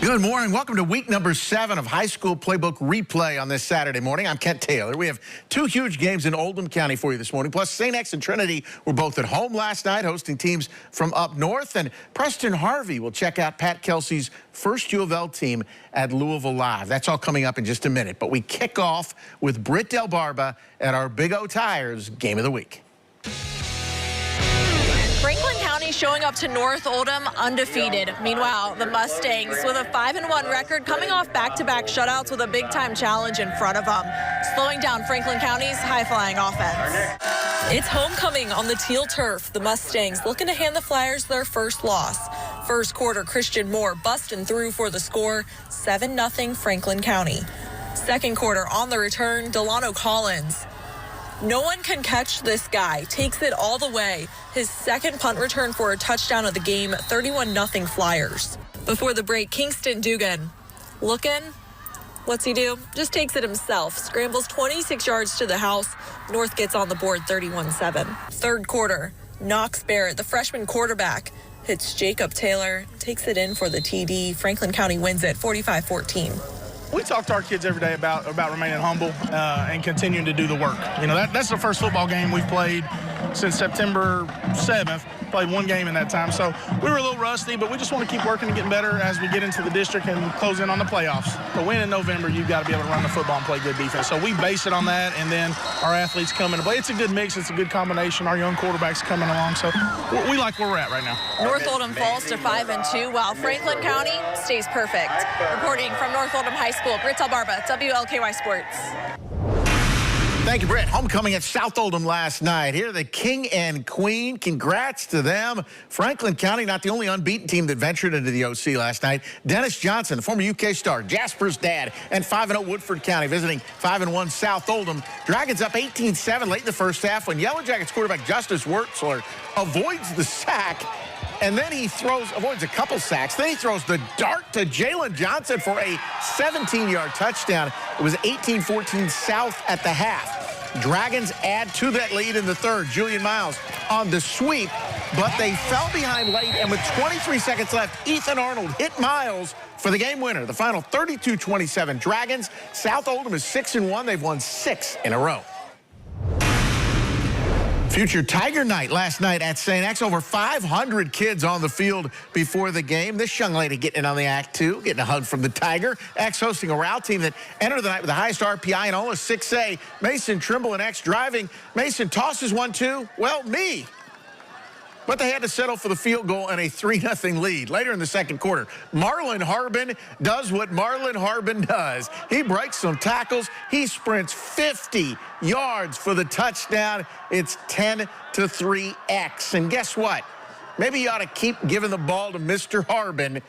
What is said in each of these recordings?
Good morning. Welcome to week number 7 of High School Playbook Replay on this Saturday morning. I'm Kent Taylor. We have 2 huge games in Oldham County for you this morning. Plus, St. X and Trinity were both at home last night, hosting teams from up north. And Preston Harvey will check out Pat Kelsey's first U of L team at Louisville Live. That's all coming up in just a minute. But we kick off with Britt Del Barba at our Big O Tires Game of the Week. Franklin County showing up to North Oldham undefeated. Meanwhile, the Mustangs with a 5-1 record coming off back-to-back shutouts with a big-time challenge in front of them, slowing down Franklin County's high-flying offense. It's homecoming on the teal turf. The Mustangs looking to hand the Flyers their first loss. First quarter, Christian Moore busting through for the score, 7-0 Franklin County. Second quarter, on the return, Delano Collins. No one can catch this guy. Takes it all the way. His second punt return for a touchdown of the game, 31-0 Flyers. Before the break, Kingston Dugan looking. What's he do? Just takes it himself. Scrambles 26 yards to the house. North gets on the board 31-7. Third quarter, Knox Barrett, the freshman quarterback, hits Jacob Taylor. Takes it in for the TD. Franklin County wins it 45-14. We talk to our kids every day about remaining humble and continuing to do the work. You know, that's the first football game we've played since September 7th. Played one game in that time. So we were a little rusty, but we just want to keep working and getting better as we get into the district and close in on the playoffs. To win in November, you've got to be able to run the football and play good defense. So we base it on that, and then our athletes come into play. It's a good mix. It's a good combination. Our young quarterbacks coming along. So we like where we're at right now. North Oldham falls to 5-2, while Franklin County stays perfect. Reporting from North Oldham High School, Britt Del Barba, WLKY Sports. Thank you, Britt. Homecoming at South Oldham last night. Here, the king and queen. Congrats to them. Franklin County, not the only unbeaten team that ventured into the OC last night. Dennis Johnson, the former UK star, Jasper's dad, and 5-0 Woodford County visiting 5-1 South Oldham. Dragons up 18-7 late in the first half when Yellow Jackets quarterback Justice Wurtzler avoids the sack. And then he avoids a couple sacks. Then he throws the dart to Jalen Johnson for a 17-yard touchdown. It was 18-14 South at the half. Dragons add to that lead in the third. Julian Miles on the sweep, but they fell behind late, and with 23 seconds left, Ethan Arnold hit Miles for the game winner. The final 32-27 Dragons. South Oldham is 6-1. They've won 6 in a row. Future Tiger Night last night at St. X. Over 500 kids on the field before the game. This young lady getting in on the act, too, getting a hug from the Tiger. X hosting a RAL team that entered the night with the highest RPI in all of 6A. Mason Trimble and X driving. Mason tosses 1-2. Well, me. But they had to settle for the field goal and a 3-0 lead. Later in the second quarter, Marlon Harbin does what Marlon Harbin does. He breaks some tackles. He sprints 50 yards for the touchdown. It's 10-3 X. And guess what? Maybe you ought to keep giving the ball to Mr. Harbin.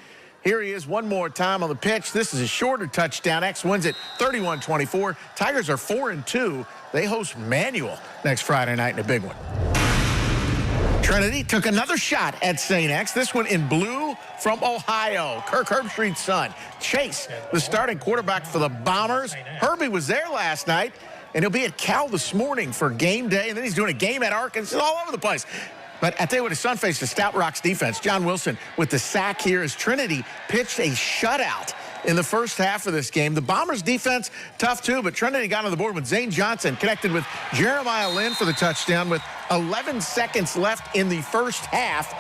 Here he is one more time on the pitch. This is a shorter touchdown. X wins it 31-24. Tigers are 4-2. They host Manual next Friday night in a big one. Trinity took another shot at St. X, this one in blue from Ohio. Kirk Herbstreit's son, Chase, the starting quarterback for the Bombers. Herbie was there last night, and he'll be at Cal this morning for game day, and then he's doing a game at Arkansas, all over the place. But I tell you what, his son faced a Stout Rocks defense. John Wilson with the sack here as Trinity pitched a shutout in the first half of this game. The Bombers' defense, tough too, but Trinity got on the board with Zane Johnson, connected with Jeremiah Lynn for the touchdown with 11 seconds left in the first half.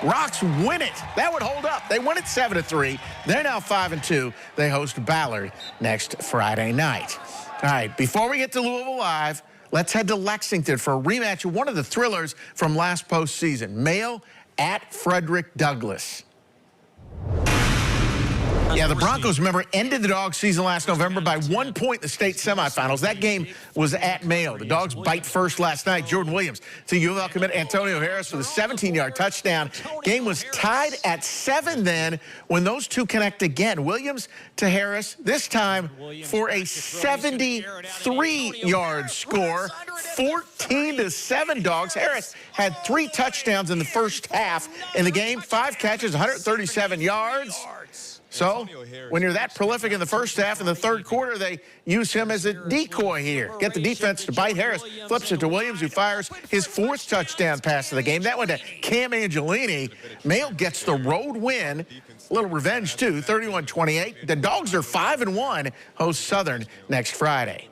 Rocks win it. That would hold up. They win it 7-3. They're now 5-2. They host Ballard next Friday night. All right, before we get to Louisville Live, let's head to Lexington for a rematch of one of the thrillers from last postseason. Mayo at Frederick Douglass. Yeah, the Broncos, remember, ended the Dogs season last November by 1 point in the state semifinals. That game was at Mayo. The Dogs bite first last night. Jordan Williams to U of L commit Antonio Harris with a 17-yard touchdown. Game was tied at 7 then when those two connect again. Williams to Harris, this time for a 73-yard score. 14-7 Dogs. Harris had 3 touchdowns in the first half in the game. 5 catches, 137 yards. So when you're that prolific in the first half, in the third quarter, they use him as a decoy here. Get the defense to bite Harris, flips it to Williams, who fires his 4th touchdown pass of the game. That one to Cam Angelini. Male gets the road win. A little revenge, too, 31-28. The Dogs are 5-1, host Southern next Friday.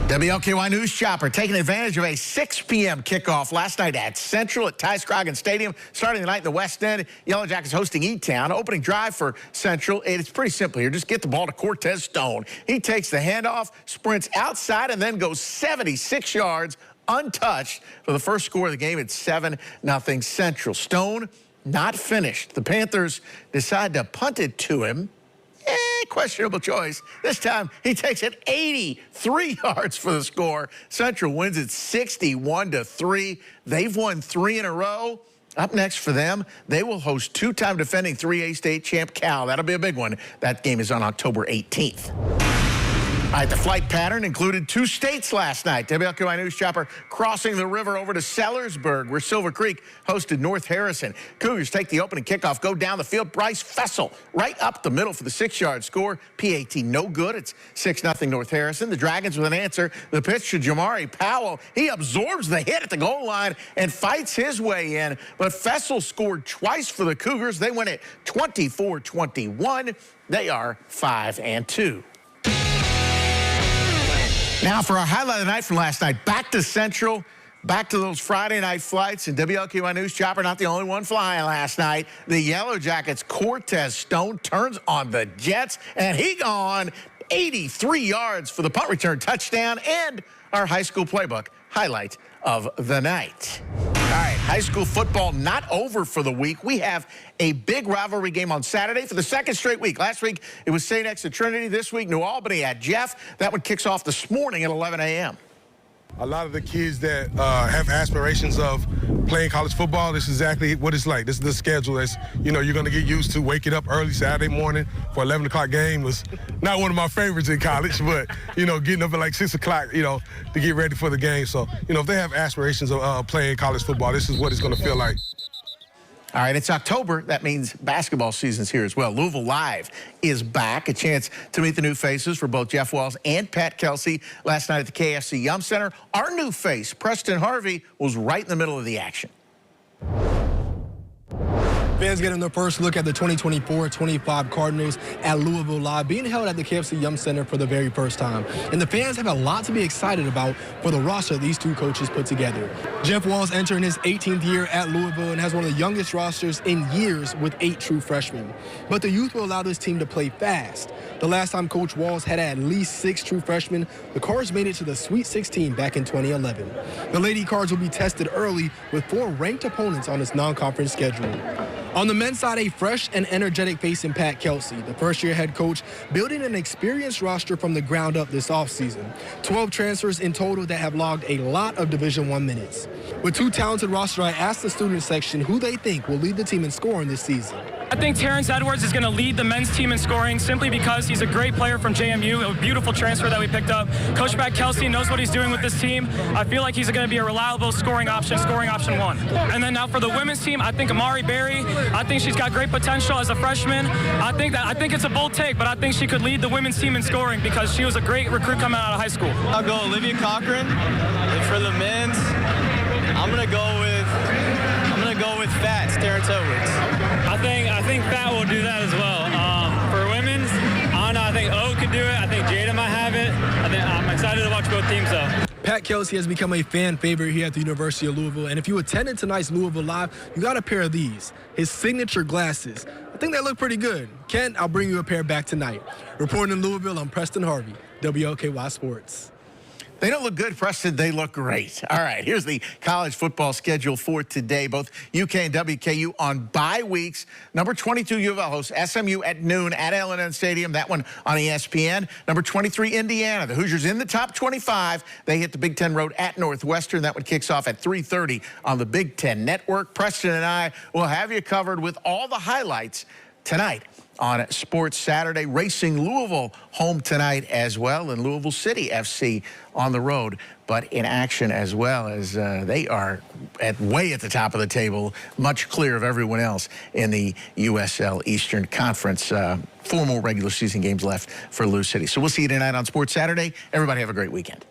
WLKY News Chopper taking advantage of a 6 p.m. kickoff last night at Central at Ty Scroggins Stadium. Starting the night in the West End, Yellow Jackets hosting E-Town. Opening drive for Central, and it's pretty simple here. Just get the ball to Cortez Stone. He takes the handoff, sprints outside, and then goes 76 yards untouched for the first score of the game. It's 7-0 Central. Stone not finished. The Panthers decide to punt it to him. Questionable choice. This time, he takes it 83 yards for the score. Central wins it 61-3. They've won 3 in a row. Up next for them, they will host 2-time defending 3A state champ Cal. That'll be a big one. That game is on October 18th. All right, the flight pattern included 2 states last night. WLKY News Chopper crossing the river over to Sellersburg, where Silver Creek hosted North Harrison. Cougars take the opening kickoff, go down the field. Bryce Fessel right up the middle for the 6-yard score. PAT no good. It's 6-0 North Harrison. The Dragons with an answer. The pitch to Jamari Powell. He absorbs the hit at the goal line and fights his way in. But Fessel scored twice for the Cougars. They win it 24-21. They are 5-2. Now for our highlight of the night from last night, back to Central, back to those Friday night flights, and WLKY News Chopper, not the only one flying last night. The Yellow Jackets' Cortez Stone turns on the Jets, and he gone 83 yards for the punt return touchdown, and our high school playbook highlight of the night. All right, high school football not over for the week. We have a big rivalry game on Saturday for the 2nd straight week. Last week, it was St. X at Trinity. This week, New Albany at Jeff. That one kicks off this morning at 11 a.m. A lot of the kids that have aspirations of playing college football, this is exactly what it's like. This is the schedule that's, you're going to get used to. Waking up early Saturday morning for 11 o'clock game was not one of my favorites in college, but, getting up at like 6 o'clock, to get ready for the game. So, if they have aspirations of playing college football, this is what it's going to feel like. All right, it's October. That means basketball season's here as well. Louisville Live is back. A chance to meet the new faces for both Jeff Walz and Pat Kelsey last night at the KFC Yum Center. Our new face, Preston Harvey, was right in the middle of the action. Fans getting their first look at the 2024-25 Cardinals at Louisville Live, being held at the KFC Yum Center for the very first time. And the fans have a lot to be excited about for the roster these two coaches put together. Jeff Walz entering his 18th year at Louisville and has one of the youngest rosters in years with 8 true freshmen. But the youth will allow this team to play fast. The last time Coach Walz had at least 6 true freshmen, the Cards made it to the Sweet 16 back in 2011. The Lady Cards will be tested early with 4 ranked opponents on its non-conference schedule. On the men's side, a fresh and energetic face in Pat Kelsey, the first-year head coach, building an experienced roster from the ground up this offseason. 12 transfers in total that have logged a lot of Division I minutes. With 2 talented rosters, I asked the student section who they think will lead the team in scoring this season. I think Terrence Edwards is going to lead the men's team in scoring simply because he's a great player from JMU, a beautiful transfer that we picked up. Coach Pat Kelsey knows what he's doing with this team. I feel like he's going to be a reliable scoring option 1. And then now for the women's team, I think Amari Berry, I think she's got great potential as a freshman. I think it's a bold take, but I think she could lead the women's team in scoring because she was a great recruit coming out of high school. I'll go Olivia Cochran. And for the men's, I'm going to go with Fats, Terrence Edwards. I think Fat will do that as well. For women's, I don't know. I think O could do it. I think Jada might have it. I'm excited to watch both teams, though. Pat Kelsey has become a fan favorite here at the University of Louisville, and if you attended tonight's Louisville Live, you got a pair of these, his signature glasses. I think they look pretty good. Ken, I'll bring you a pair back tonight. Reporting in Louisville, I'm Preston Harvey, WLKY Sports. They don't look good, Preston. They look great. All right, here's the college football schedule for today. Both UK and WKU on bye weeks. Number 22, U of L hosts SMU at noon at L&N Stadium. That one on ESPN. Number 23, Indiana. The Hoosiers in the top 25. They hit the Big Ten Road at Northwestern. That one kicks off at 3:30 on the Big Ten Network. Preston and I will have you covered with all the highlights tonight on Sports Saturday. Racing Louisville home tonight as well, and Louisville City FC on the road, but in action as well, as they are way at the top of the table, much clear of everyone else in the USL Eastern Conference. 4 more regular season games left for Lou City. So we'll see you tonight on Sports Saturday. Everybody have a great weekend.